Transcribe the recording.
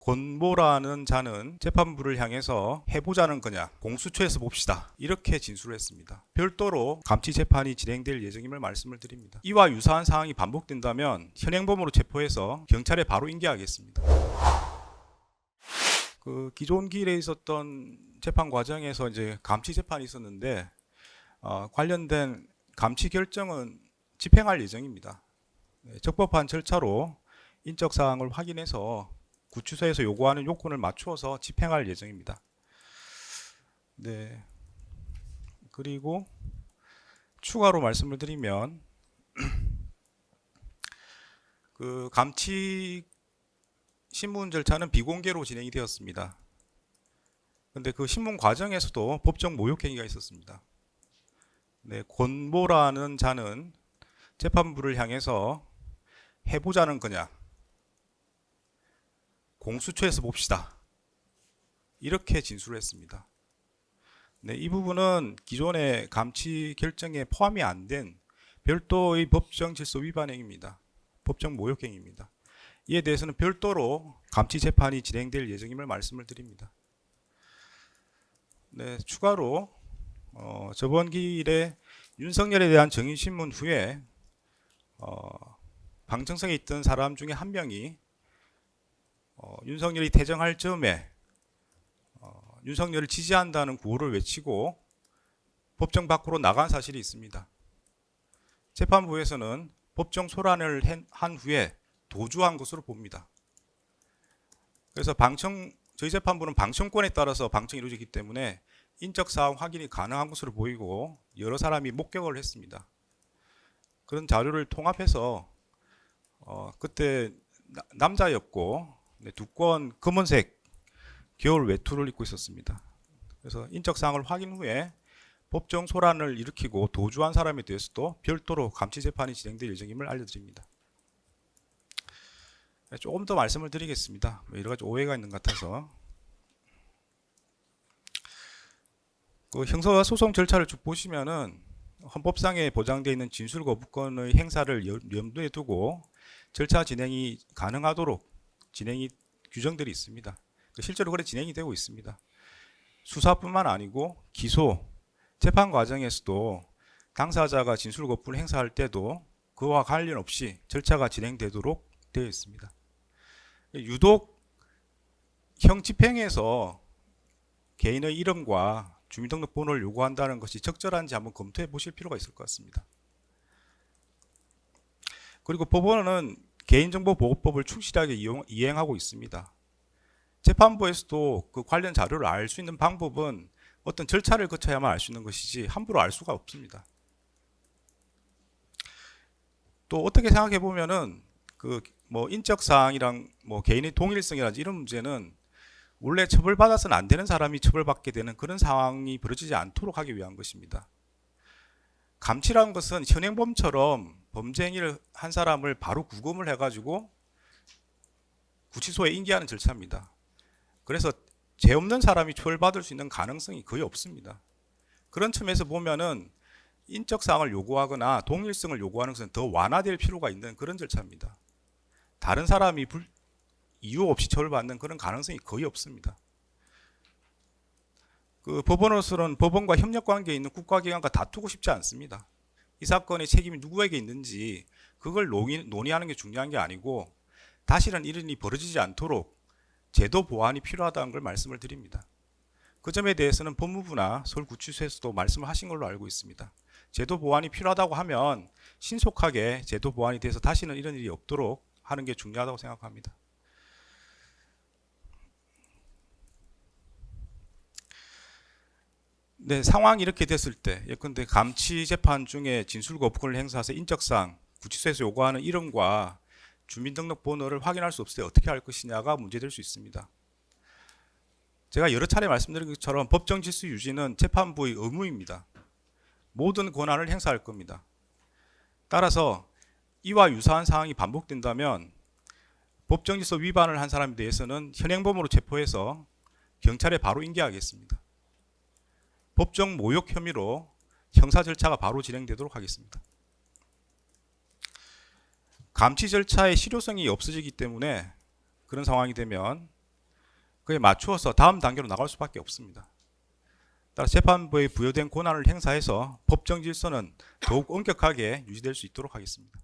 권모라는 자는 재판부를 향해서 해보자는 거냐, 공수처에서 봅시다, 이렇게 진술을 했습니다. 별도로 감치 재판이 진행될 예정임을 말씀을 드립니다. 이와 유사한 상황이 반복된다면 현행범으로 체포해서 경찰에 바로 인계하겠습니다. 기존 기일에 있었던 재판 과정에서 이제 감치 재판이 있었는데 관련된 감치 결정은 집행할 예정입니다. 적법한 절차로 인적 사항을 확인해서 구치소에서 요구하는 요건을 맞추어서 집행할 예정입니다. 네. 그리고 추가로 말씀을 드리면 감치 신문 절차는 비공개로 진행이 되었습니다. 근데 그 신문 과정에서도 법정 모욕 행위가 있었습니다. 네, 권모라는 자는 재판부를 향해서 해보자는 거냐, 공수처에서 봅시다, 이렇게 진술을 했습니다. 네, 이 부분은 기존의 감치 결정에 포함이 안 된 별도의 법정 질서 위반 행위입니다. 법정 모욕 행위입니다. 이에 대해서는 별도로 감치 재판이 진행될 예정임을 말씀을 드립니다. 네, 추가로 저번 기일에 윤석열에 대한 정의신문 후에 방청석에 있던 사람 중에 한 명이 윤석열이 퇴정할 즈음에 윤석열을 지지한다는 구호를 외치고 법정 밖으로 나간 사실이 있습니다. 재판부에서는 법정 소란을 한 후에 도주한 것으로 봅니다. 그래서 저희 재판부는 방청권에 따라서 방청이 이루어지기 때문에 인적 사항 확인이 가능한 것으로 보이고 여러 사람이 목격을 했습니다. 그런 자료를 통합해서 그때 남자였고 두꺼운 검은색 겨울 외투를 입고 있었습니다. 그래서 인적 사항을 확인 후에 법정 소란을 일으키고 도주한 사람에 대해서도 별도로 감치 재판이 진행될 예정임을 알려드립니다. 조금 더 말씀을 드리겠습니다. 여러 가지 오해가 있는 것 같아서. 형사 소송 절차를 쭉 보시면은 헌법상에 보장되어 있는 진술 거부권의 행사를 염두에 두고 절차 진행이 가능하도록 규정들이 있습니다. 실제로 그래 진행이 되고 있습니다. 수사뿐만 아니고 기소, 재판 과정에서도 당사자가 진술 거부를 행사할 때도 그와 관련 없이 절차가 진행되도록 되어 있습니다. 유독 형 집행에서 개인의 이름과 주민등록번호를 요구한다는 것이 적절한지 한번 검토해 보실 필요가 있을 것 같습니다. 그리고 법원은 개인정보보호법을 충실하게 이행하고 있습니다. 재판부에서도 그 관련 자료를 알 수 있는 방법은 어떤 절차를 거쳐야만 알 수 있는 것이지 함부로 알 수가 없습니다. 또 어떻게 생각해 보면은 인적 사항이랑 개인의 동일성이라든지 이런 문제는 원래 처벌받아서는 안 되는 사람이 처벌받게 되는 그런 상황이 벌어지지 않도록 하기 위한 것입니다. 감치라는 것은 현행범처럼 범죄 행위를 한 사람을 바로 구금을 해가지고 구치소에 인계하는 절차입니다. 그래서 죄 없는 사람이 처벌받을 수 있는 가능성이 거의 없습니다. 그런 측면에서 보면은 인적 사항을 요구하거나 동일성을 요구하는 것은 더 완화될 필요가 있는 그런 절차입니다. 다른 사람이 이유 없이 처벌받는 그런 가능성이 거의 없습니다. 법원으로서는 법원과 협력관계에 있는 국가기관과 다투고 싶지 않습니다. 이 사건의 책임이 누구에게 있는지 그걸 논의하는 게 중요한 게 아니고 다시는 이런 일이 벌어지지 않도록 제도 보완이 필요하다는 걸 말씀을 드립니다. 그 점에 대해서는 법무부나 서울구치소에서도 말씀을 하신 걸로 알고 있습니다. 제도 보완이 필요하다고 하면 신속하게 제도 보완이 돼서 다시는 이런 일이 없도록 하는 게 중요하다고 생각합니다. 네, 상황이 이렇게 됐을 때 예컨대 감치 재판 중에 진술 거부권을 행사해서 인적사항, 구치소에서 요구하는 이름과 주민등록번호를 확인할 수 없을 때 어떻게 할 것이냐가 문제될 수 있습니다. 제가 여러 차례 말씀드린 것처럼 법정 질서 유지는 재판부의 의무입니다. 모든 권한을 행사할 겁니다. 따라서 이와 유사한 상황이 반복된다면 법정 질서 위반을 한 사람에 대해서는 현행범으로 체포해서 경찰에 바로 인계하겠습니다. 법정 모욕 혐의로 형사 절차가 바로 진행되도록 하겠습니다. 감치 절차의 실효성이 없어지기 때문에 그런 상황이 되면 그에 맞추어서 다음 단계로 나갈 수밖에 없습니다. 따라 재판부에 부여된 권한을 행사해서 법정 질서는 더욱 엄격하게 유지될 수 있도록 하겠습니다.